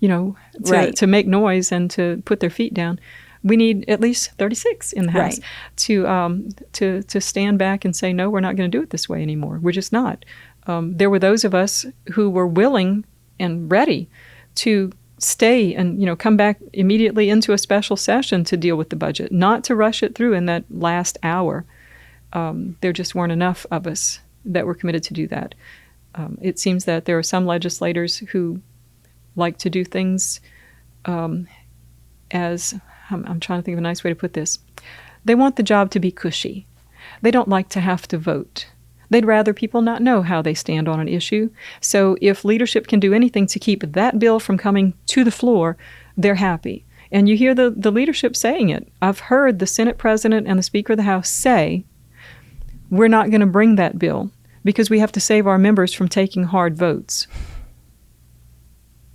to make noise and to put their feet down. We need at least 36 in the House to stand back and say, no, we're not going to do it this way anymore. We're just not. There were those of us who were willing and ready to stay and come back immediately into a special session to deal with the budget, not to rush it through in that last hour. There just weren't enough of us that were committed to do that. It seems that there are some legislators who like to do things as, I'm trying to think of a nice way to put this. They want the job to be cushy. They don't like to have to vote. They'd rather people not know how they stand on an issue. So if leadership can do anything to keep that bill from coming to the floor, they're happy. And you hear the leadership saying it. I've heard the Senate President and the Speaker of the House say, we're not going to bring that bill because we have to save our members from taking hard votes.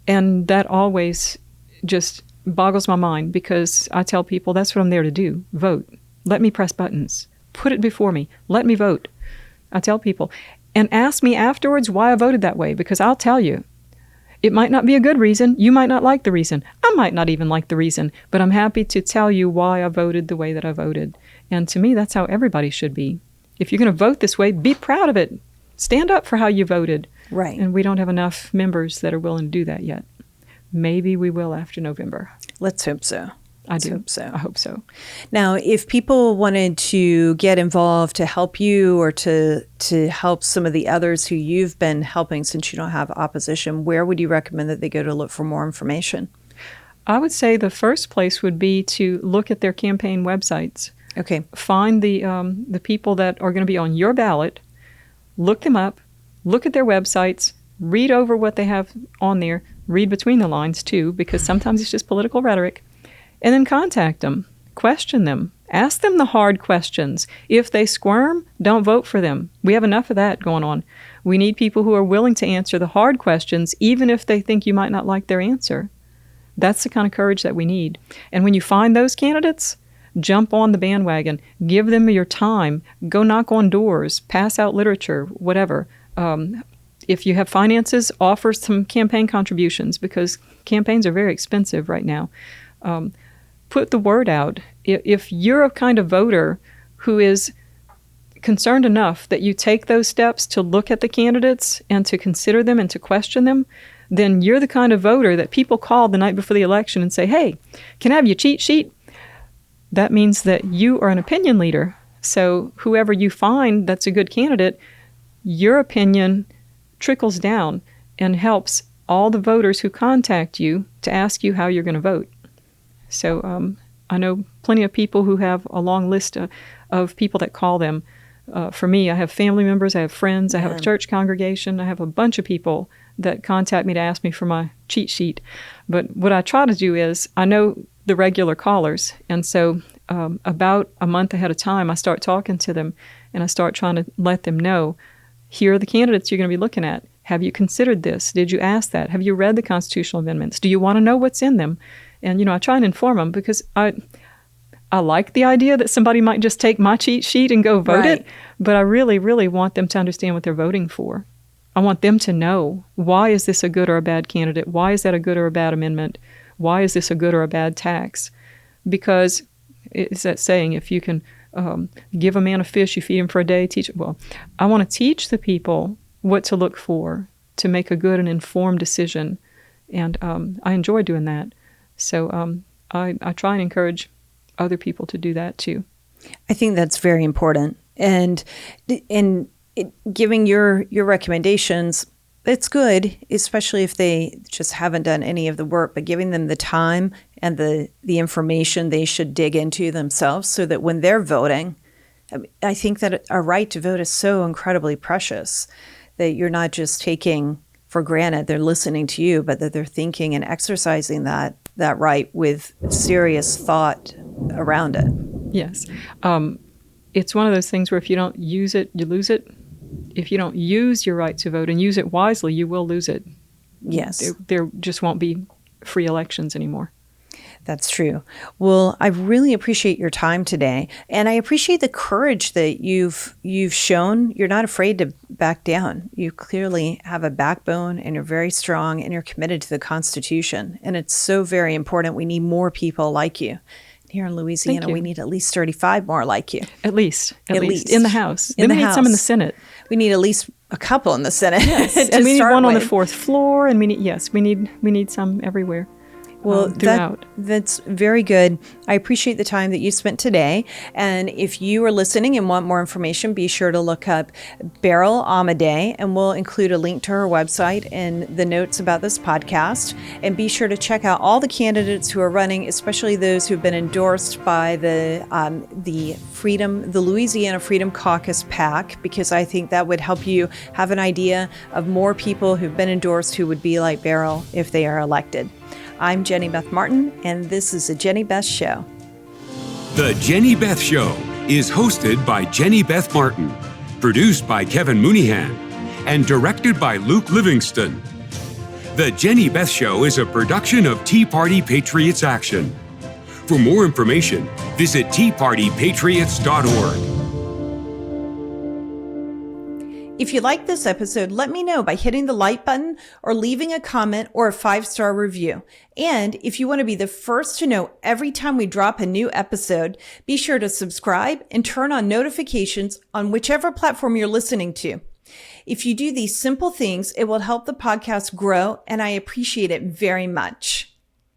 And that always just boggles my mind because I tell people that's what I'm there to do, vote. Let me press buttons. Put it before me. Let me vote. I tell people. and ask me afterwards why I voted that way, because I'll tell you. It might not be a good reason. You might not like the reason. I might not even like the reason, but I'm happy to tell you why I voted the way that I voted. And to me, that's how everybody should be. If you're going to vote this way, be proud of it. Stand up for how you voted. Right. And we don't have enough members that are willing to do that yet. Maybe we will after November. Let's hope so. I do. Hope so. I hope so. Now, if people wanted to get involved to help you or to help some of the others who you've been helping since you don't have opposition, where would you recommend that they go to look for more information? I would say the first place would be to look at their campaign websites. Okay. Find the people that are going to be on your ballot, look them up, look at their websites, read over what they have on there, read between the lines too, because sometimes it's just political rhetoric. And then contact them, question them, ask them the hard questions. If they squirm, don't vote for them. We have enough of that going on. We need people who are willing to answer the hard questions, even if they think you might not like their answer. That's the kind of courage that we need. And when you find those candidates, jump on the bandwagon, give them your time, go knock on doors, pass out literature, whatever. If you have finances, offer some campaign contributions, because campaigns are very expensive right now. Put the word out. If you're a kind of voter who is concerned enough that you take those steps to look at the candidates and to consider them and to question them, then you're the kind of voter that people call the night before the election and say, hey, can I have your cheat sheet? That means that you are an opinion leader. So whoever you find that's a good candidate, your opinion trickles down and helps all the voters who contact you to ask you how you're going to vote. So I know plenty of people who have a long list of people that call them. For me, I have family members, I have friends, I have a church congregation, I have a bunch of people that contact me to ask me for my cheat sheet. But what I try to do is, I know the regular callers, and so about a month ahead of time, I start talking to them, and I start trying to let them know, here are the candidates you're going to be looking at. Have you considered this? Did you ask that? Have you read the constitutional amendments? Do you want to know what's in them? And, I try and inform them, because I like the idea that somebody might just take my cheat sheet and go vote it, but I really, really want them to understand what they're voting for. I want them to know, why is this a good or a bad candidate? Why is that a good or a bad amendment? Why is this a good or a bad tax? Because it's that saying, if you can give a man a fish, you feed him for a day, teach it. Well, I want to teach the people what to look for to make a good and informed decision. And I enjoy doing that. So I try and encourage other people to do that too. I think that's very important. And giving your recommendations, it's good, especially if they just haven't done any of the work, but giving them the time and the information they should dig into themselves, so that when they're voting, I think that a right to vote is so incredibly precious, that you're not just taking for granted they're listening to you, but that they're thinking and exercising that right with serious thought around it. Yes. It's one of those things where if you don't use it, you lose it. If you don't use your right to vote and use it wisely, you will lose it. Yes. There just won't be free elections anymore. That's true. Well, I really appreciate your time today, and I appreciate the courage that you've shown. You're not afraid to back down. You clearly have a backbone, and you're very strong, and you're committed to the Constitution. And it's so very important. We need more people like you. Here in Louisiana, we need at least 35 more like you. At least in the House. Then we need some in the Senate. We need at least a couple in the Senate. Yes. And we need one on the fourth floor, and we need some everywhere. Well, throughout. That's very good. I appreciate the time that you spent today. And if you are listening and want more information, be sure to look up Beryl Amedee, and we'll include a link to her website in the notes about this podcast. And be sure to check out all the candidates who are running, especially those who've been endorsed by the Louisiana Freedom Caucus PAC, because I think that would help you have an idea of more people who've been endorsed who would be like Beryl if they are elected. I'm Jenny Beth Martin, and this is the Jenny Beth Show. The Jenny Beth Show is hosted by Jenny Beth Martin, produced by Kevin Mooneyhan, and directed by Luke Livingston. The Jenny Beth Show is a production of Tea Party Patriots Action. For more information, visit teapartypatriots.org. If you like this episode, let me know by hitting the like button or leaving a comment or a 5-star review. And if you want to be the first to know every time we drop a new episode, be sure to subscribe and turn on notifications on whichever platform you're listening to. If you do these simple things, it will help the podcast grow, and I appreciate it very much.